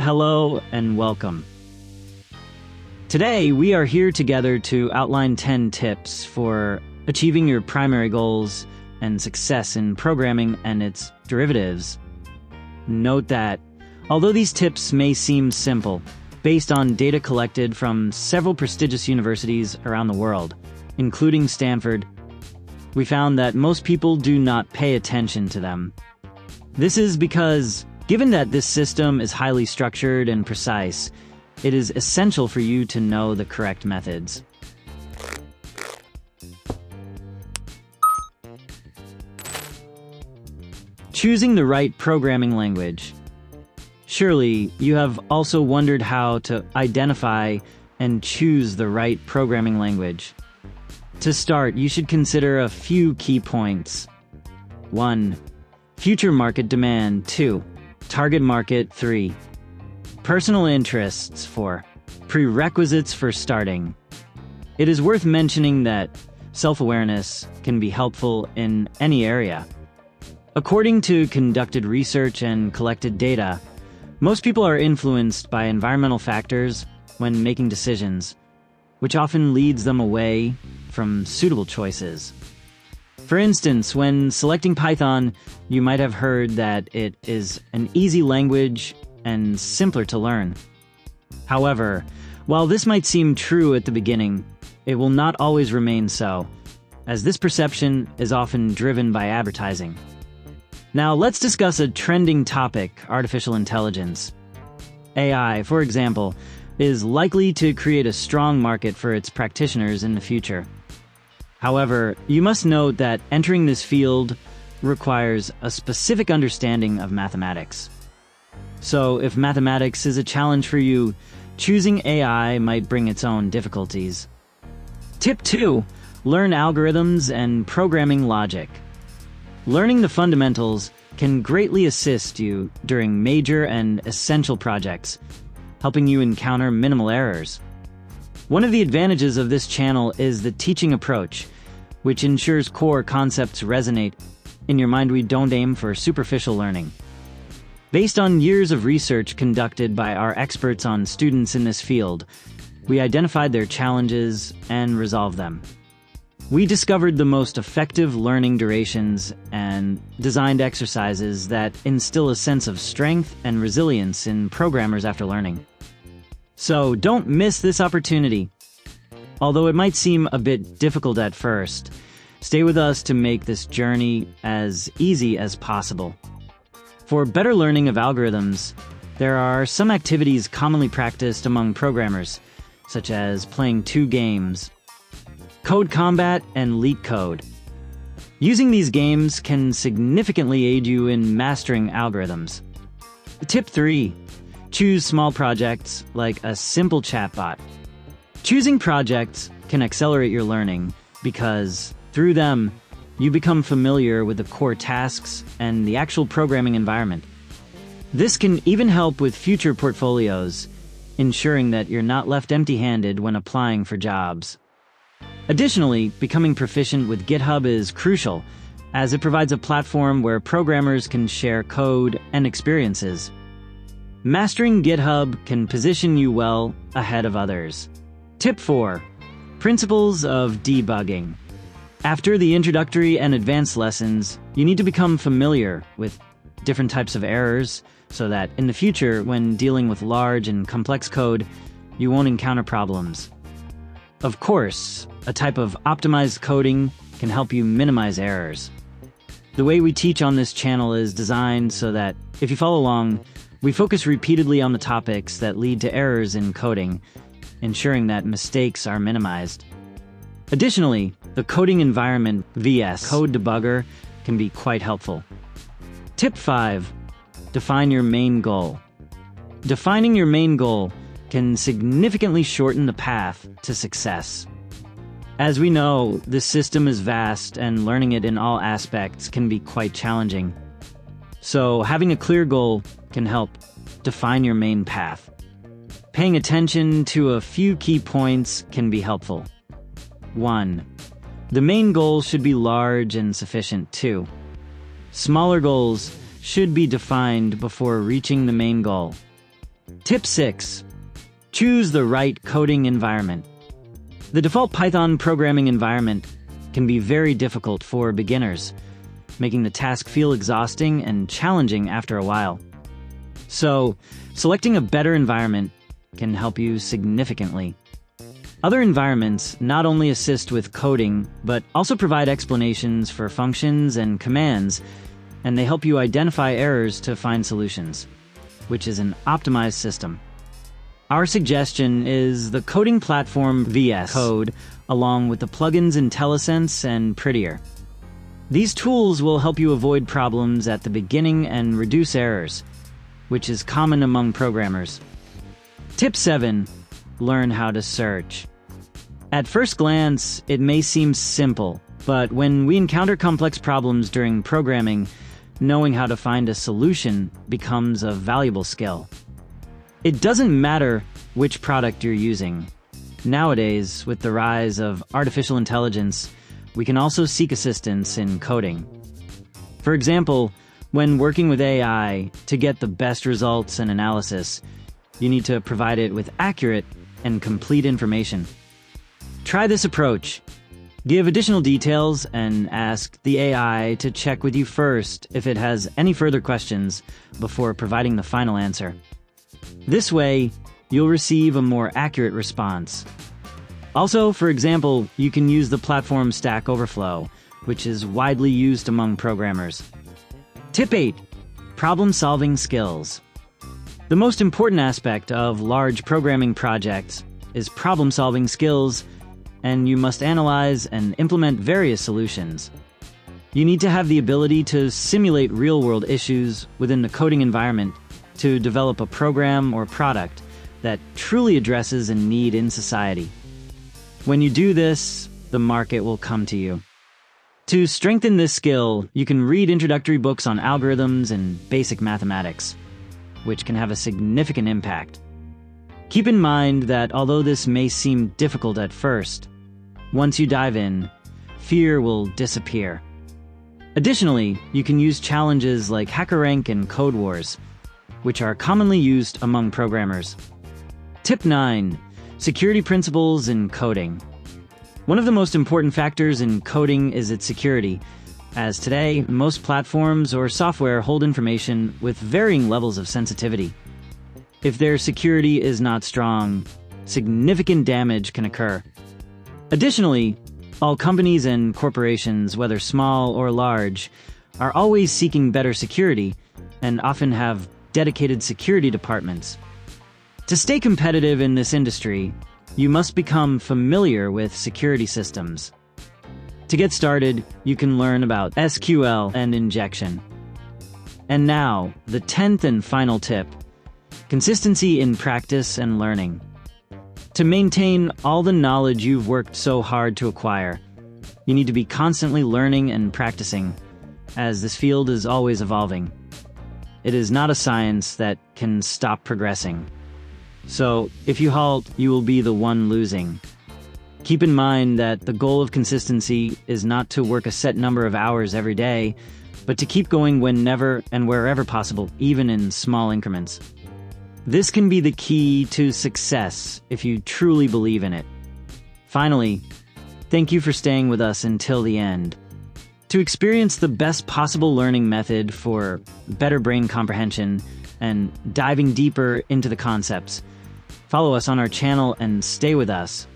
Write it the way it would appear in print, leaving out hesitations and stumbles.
Hello and welcome. Today, we are here together to outline 10 tips for achieving your primary goals and success in programming and its derivatives. Note that, although these tips may seem simple, based on data collected from several prestigious universities around the world, including Stanford, we found that most people do not pay attention to them. This is because, given that this system is highly structured and precise, it is essential for you to know the correct methods. Choosing the right programming language. Surely, you have also wondered how to identify and choose the right programming language. To start, you should consider a few key points. 1. Future market demand. 2. Target market. 3. Personal interests. 4. Prerequisites for starting. It is worth mentioning that self-awareness can be helpful in any area. According to conducted research and collected data, most people are influenced by environmental factors when making decisions, which often leads them away from suitable choices. For instance, when selecting Python, you might have heard that it is an easy language and simpler to learn. However, while this might seem true at the beginning, it will not always remain so, as this perception is often driven by advertising. Now let's discuss a trending topic, artificial intelligence. AI, for example, is likely to create a strong market for its practitioners in the future. However, you must note that entering this field requires a specific understanding of mathematics. So if mathematics is a challenge for you, choosing AI might bring its own difficulties. Tip 2. Learn algorithms and programming logic. Learning the fundamentals can greatly assist you during major and essential projects, helping you encounter minimal errors. One of the advantages of this channel is the teaching approach, which ensures core concepts resonate in your mind. We don't aim for superficial learning. Based on years of research conducted by our experts on students in this field, we identified their challenges and resolved them. We discovered the most effective learning durations and designed exercises that instill a sense of strength and resilience in programmers after learning. So don't miss this opportunity. Although it might seem a bit difficult at first, stay with us to make this journey as easy as possible. For better learning of algorithms, there are some activities commonly practiced among programmers, such as playing 2 games, Code Combat and LeetCode. Using these games can significantly aid you in mastering algorithms. Tip 3. Choose small projects like a simple chatbot. Choosing projects can accelerate your learning because, through them, you become familiar with the core tasks and the actual programming environment. This can even help with future portfolios, ensuring that you're not left empty-handed when applying for jobs. Additionally, becoming proficient with GitHub is crucial, as it provides a platform where programmers can share code and experiences. Mastering GitHub can position you well ahead of others. Tip 4. Principles of debugging. After the introductory and advanced lessons, you need to become familiar with different types of errors so that in the future, when dealing with large and complex code, you won't encounter problems. Of course, a type of optimized coding can help you minimize errors. The way we teach on this channel is designed so that, if you follow along, we focus repeatedly on the topics that lead to errors in coding, ensuring that mistakes are minimized. Additionally, the coding environment vs. Code Debugger can be quite helpful. Tip 5. Define your main goal. Defining your main goal can significantly shorten the path to success. As we know, this system is vast and learning it in all aspects can be quite challenging. So having a clear goal can help define your main path. Paying attention to a few key points can be helpful. 1. The main goal should be large and sufficient. 2. Smaller goals should be defined before reaching the main goal. Tip 6. Choose the right coding environment. The default Python programming environment can be very difficult for beginners, making the task feel exhausting and challenging after a while. So, selecting a better environment can help you significantly. Other environments not only assist with coding, but also provide explanations for functions and commands, and they help you identify errors to find solutions, which is an optimized system. Our suggestion is the coding platform VS Code, along with the plugins IntelliSense and Prettier. These tools will help you avoid problems at the beginning and reduce errors, which is common among programmers. Tip 7. Learn how to search. At first glance, it may seem simple, but when we encounter complex problems during programming, knowing how to find a solution becomes a valuable skill. It doesn't matter which product you're using. Nowadays, with the rise of artificial intelligence, we can also seek assistance in coding. For example, when working with AI to get the best results and analysis, you need to provide it with accurate and complete information. Try this approach. Give additional details and ask the AI to check with you first if it has any further questions before providing the final answer. This way, you'll receive a more accurate response. Also, for example, you can use the platform Stack Overflow, which is widely used among programmers. Tip 8. Problem-solving skills. The most important aspect of large programming projects is problem-solving skills, and you must analyze and implement various solutions. You need to have the ability to simulate real-world issues within the coding environment to develop a program or product that truly addresses a need in society. When you do this, the market will come to you. To strengthen this skill, you can read introductory books on algorithms and basic mathematics, which can have a significant impact. Keep in mind that although this may seem difficult at first, once you dive in, fear will disappear. Additionally, you can use challenges like HackerRank and Code Wars, which are commonly used among programmers. Tip 9. Security principles in coding. One of the most important factors in coding is its security, as today, most platforms or software hold information with varying levels of sensitivity. If their security is not strong, significant damage can occur. Additionally, all companies and corporations, whether small or large, are always seeking better security and often have dedicated security departments. To stay competitive in this industry, you must become familiar with security systems. To get started, you can learn about SQL and injection. And now, the 10th and final tip: consistency in practice and learning. To maintain all the knowledge you've worked so hard to acquire, you need to be constantly learning and practicing, as this field is always evolving. It is not a science that can stop progressing. So, if you halt, you will be the one losing. Keep in mind that the goal of consistency is not to work a set number of hours every day, but to keep going whenever and wherever possible, even in small increments. This can be the key to success if you truly believe in it. Finally, thank you for staying with us until the end. To experience the best possible learning method for better brain comprehension and diving deeper into the concepts, follow us on our channel and stay with us